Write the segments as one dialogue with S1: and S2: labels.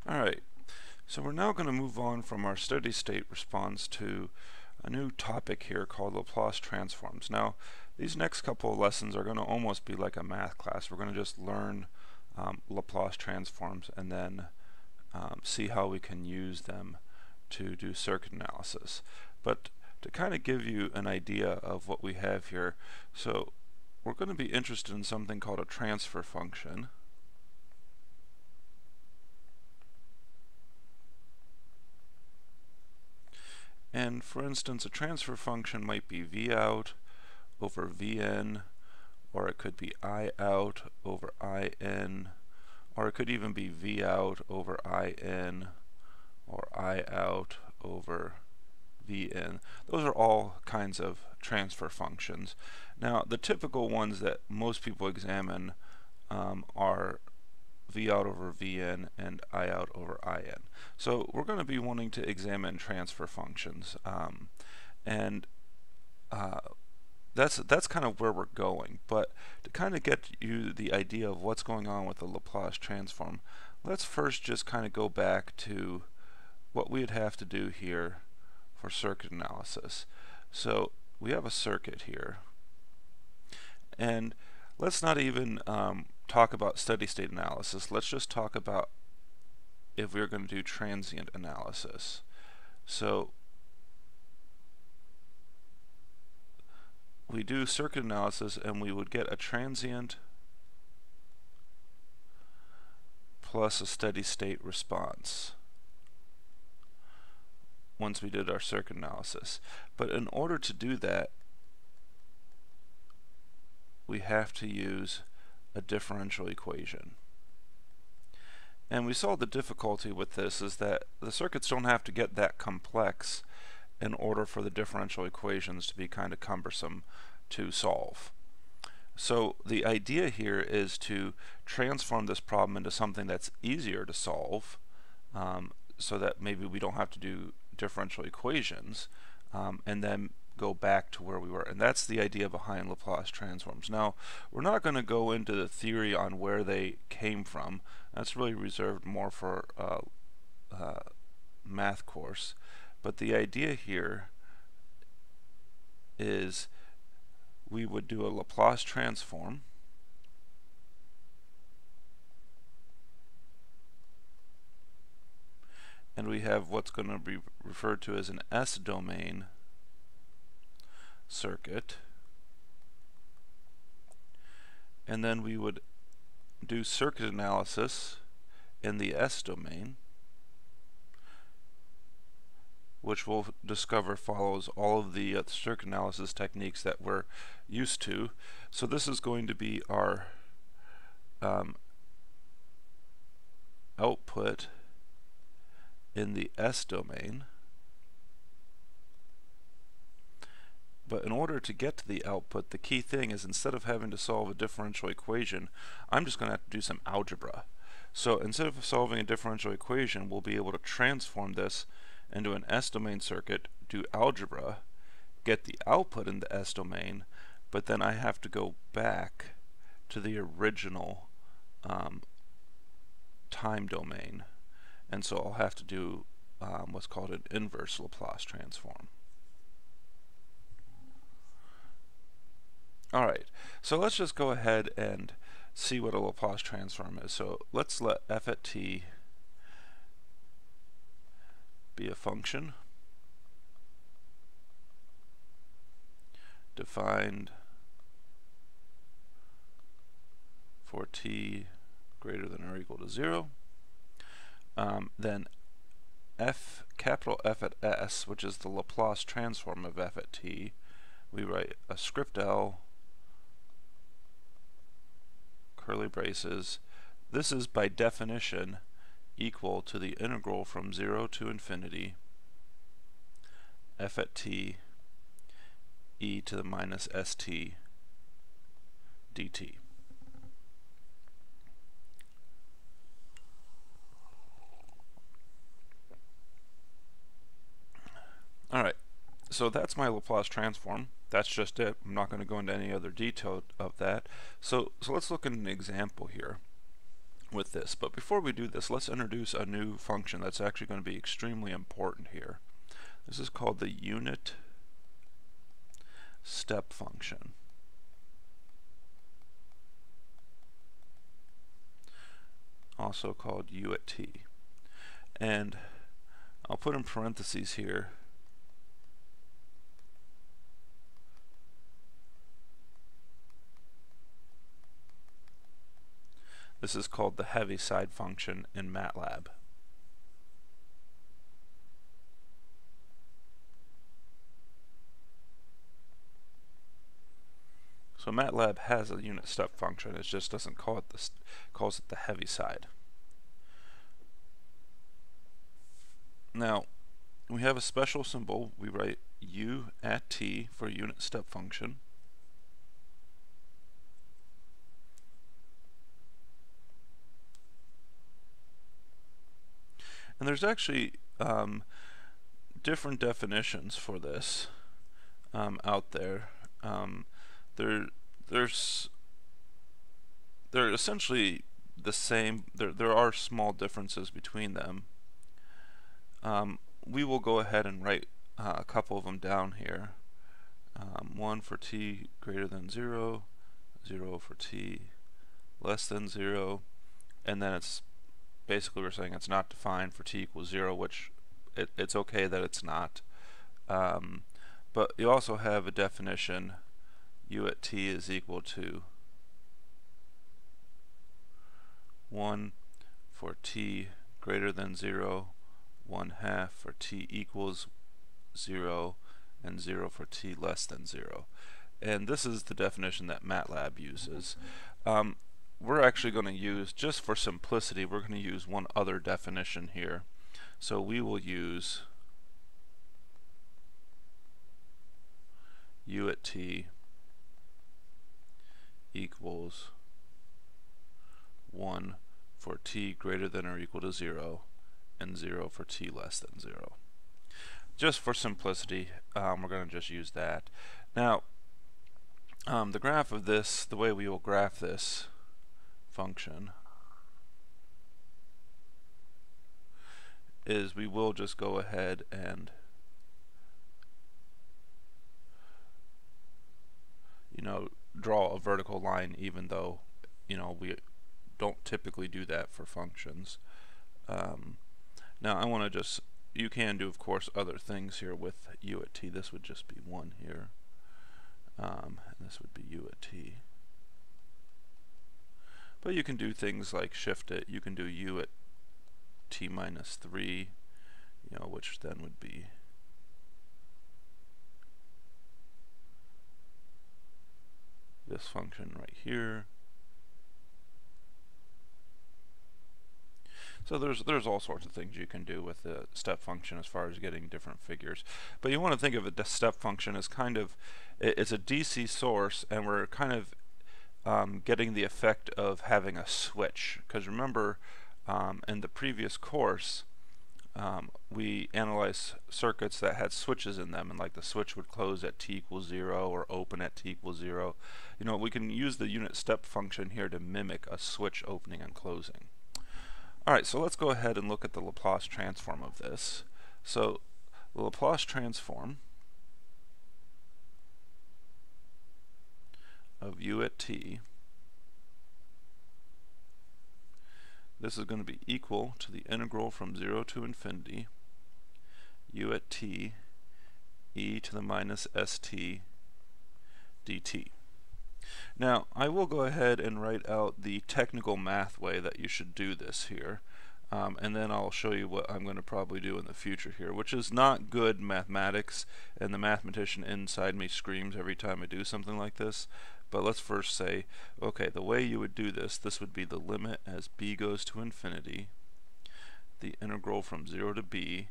S1: Alright, so we're now going to move on from our steady state response to a new topic here called Laplace Transforms. Now, these next couple of lessons are going to almost be like a math class. We're going to just learn Laplace Transforms and then see how we can use them to do circuit analysis. But to kind of give you an idea of what we have here, so we're going to be interested in something called a transfer function. And for instance, a transfer function might be V out over Vn, or it could be I out over In, or it could even be V out over In, or I out over Vn. Those are all kinds of transfer functions. Now, the typical ones that most people examine are V out over Vn and I out over In. So we're going to be wanting to examine transfer functions, and that's kind of where we're going. But to kind of get you the idea of what's going on with the Laplace transform, let's first just kind of go back to what we'd have to do here for circuit analysis. So we have a circuit here, and let's not even talk about steady state analysis. Let's just talk about if we're going to do transient analysis. So we do circuit analysis and we would get a transient plus a steady state response once we did our circuit analysis. But in order to do that, we have to use a differential equation. And we saw the difficulty with this is that the circuits don't have to get that complex in order for the differential equations to be kind of cumbersome to solve. So the idea here is to transform this problem into something that's easier to solve, so that maybe we don't have to do differential equations, and then go back to where we were. And that's the idea behind Laplace transforms. Now, we're not going to go into the theory on where they came from. That's really reserved more for math course. But the idea here is we would do a Laplace transform, and we have what's going to be referred to as an S-domain circuit, and then we would do circuit analysis in the S-domain, which we'll discover follows all of the circuit analysis techniques that we're used to. So this is going to be our output in the S-domain. But in order to get to the output, the key thing is instead of having to solve a differential equation, I'm just going to have to do some algebra. So instead of solving a differential equation, we'll be able to transform this into an S-domain circuit, do algebra, get the output in the S-domain, but then I have to go back to the original time domain. And so I'll have to do what's called an inverse Laplace transform. Alright, so let's just go ahead and see what a Laplace transform is. So let's let f at t be a function defined for t greater than or equal to 0. Then capital F at s, which is the Laplace transform of f at t, we write a script L, curly braces. This is by definition equal to the integral from 0 to infinity f at t e to the minus st dt. Alright, so that's my Laplace transform. That's just it. I'm not going to go into any other detail of that. So let's look at an example here. with this. But before we do this, let's introduce a new function that's actually going to be extremely important here. This is called the UnitStep Function. Also called U at t. And I'll put in parentheses here this is called the Heaviside function in MATLAB. So MATLAB has a UnitStep function, it just doesn't call it this, calls it the Heaviside. Now, we have a special symbol. We write U at t for UnitStep function. And there's actually different definitions for this out there. They're essentially the same. There are small differences between them. We will go ahead and write a couple of them down here. One for t greater than 0, 0 for t less than 0, and then it's basically we're saying it's not defined for t equals 0, which it's okay that it's not. But you also have a definition, U at t is equal to 1 for t greater than 0, 1/2 for t equals 0, and 0 for t less than 0. And this is the definition that MATLAB uses. We're actually going to use, just for simplicity, we're going to use one other definition here. So we will use U at t equals 1 for t greater than or equal to 0, and 0 for t less than 0. Just for simplicity, we're going to just use that. Now, the graph of this, the way we will graph this function is we will just go ahead and draw a vertical line, even though we don't typically do that for functions. Now I want to just, you can do of course other things here with U at t. This would just be 1 here, and this would be U at t. But you can do things like shift it. You can do U at t minus 3, which then would be this function right here. So there's all sorts of things you can do with the step function as far as getting different figures. But you want to think of a step function as kind of, it's a DC source, and we're kind of getting the effect of having a switch. Because remember, in the previous course, we analyzed circuits that had switches in them, and like the switch would close at t equals 0 or open at t equals 0. We can use the unit step function here to mimic a switch opening and closing. Alright, so let's go ahead and look at the Laplace transform of this. So the Laplace transform of U at t, this is going to be equal to the integral from 0 to infinity U at t e to the minus st dt. Now I will go ahead and write out the technical math way that you should do this here, and then I'll show you what I'm going to probably do in the future here, which is not good mathematics, and the mathematician inside me screams every time I do something like this. But let's first say, okay, the way you would do this, this would be the limit as b goes to infinity, the integral from 0 to b,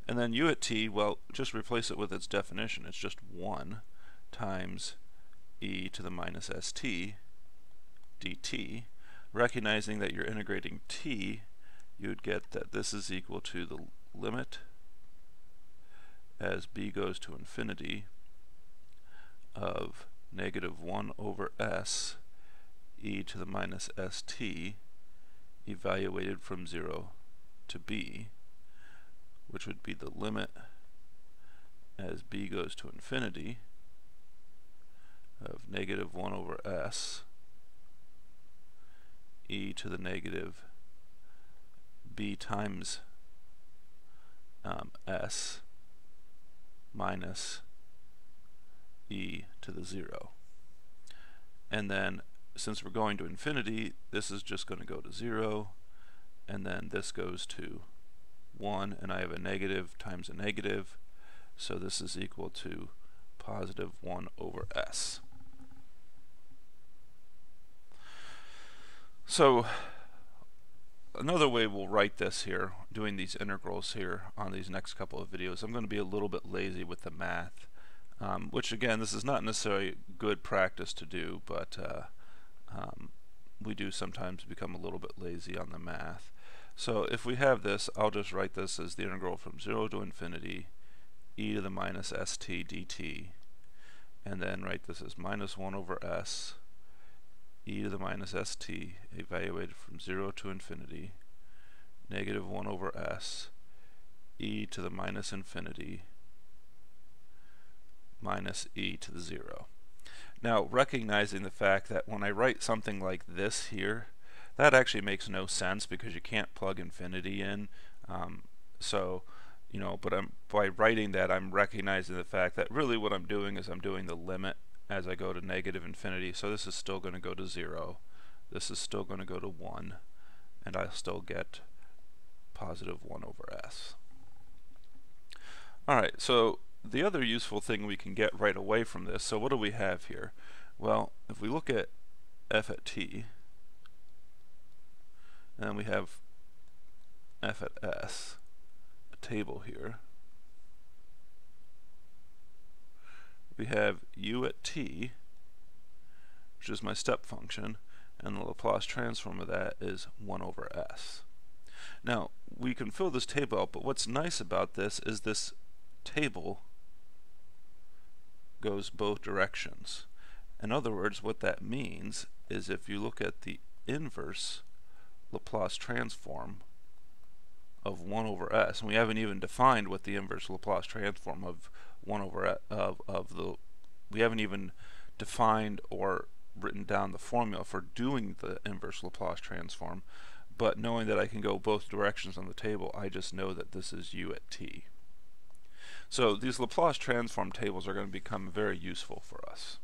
S1: and then U at t, well, just replace it with its definition. It's just 1 times e to the minus st dt. Recognizing that you're integrating t, you would get that this is equal to the limit as b goes to infinity of negative 1 over s e to the minus st evaluated from 0 to b, which would be the limit as b goes to infinity of negative 1 over s e to the negative b times s minus e to the 0. And then since we're going to infinity, this is just going to go to 0, and then this goes to 1, and I have a negative times a negative, so this is equal to positive 1 over s. So another way we'll write this here, doing these integrals here on these next couple of videos, I'm going to be a little bit lazy with the math, which again, this is not necessarily good practice to do, but we do sometimes become a little bit lazy on the math. So if we have this, I'll just write this as the integral from 0 to infinity e to the minus st dt, and then write this as minus 1 over s e to the minus st evaluated from 0 to infinity negative 1 over s e to the minus infinity minus e to the 0. Now, recognizing the fact that when I write something like this here, that actually makes no sense because you can't plug infinity in. But by writing that, I'm recognizing the fact that really what I'm doing is I'm doing the limit as I go to negative infinity. So this is still going to go to 0. This is still going to go to 1. And I'll still get positive 1 over s. Alright, so the other useful thing we can get right away from this, so what do we have here? Well, if we look at f at t, and we have f at s, a table here, we have u at t, which is my step function, and the Laplace transform of that is 1 over s. Now, we can fill this table out, but what's nice about this is this table goes both directions. In other words, what that means is if you look at the inverse Laplace transform of 1 over s, and we haven't even defined what the inverse Laplace transform of 1 over we haven't even defined or written down the formula for doing the inverse Laplace transform, but knowing that I can go both directions on the table, I just know that this is u at t. So these Laplace transform tables are going to become very useful for us.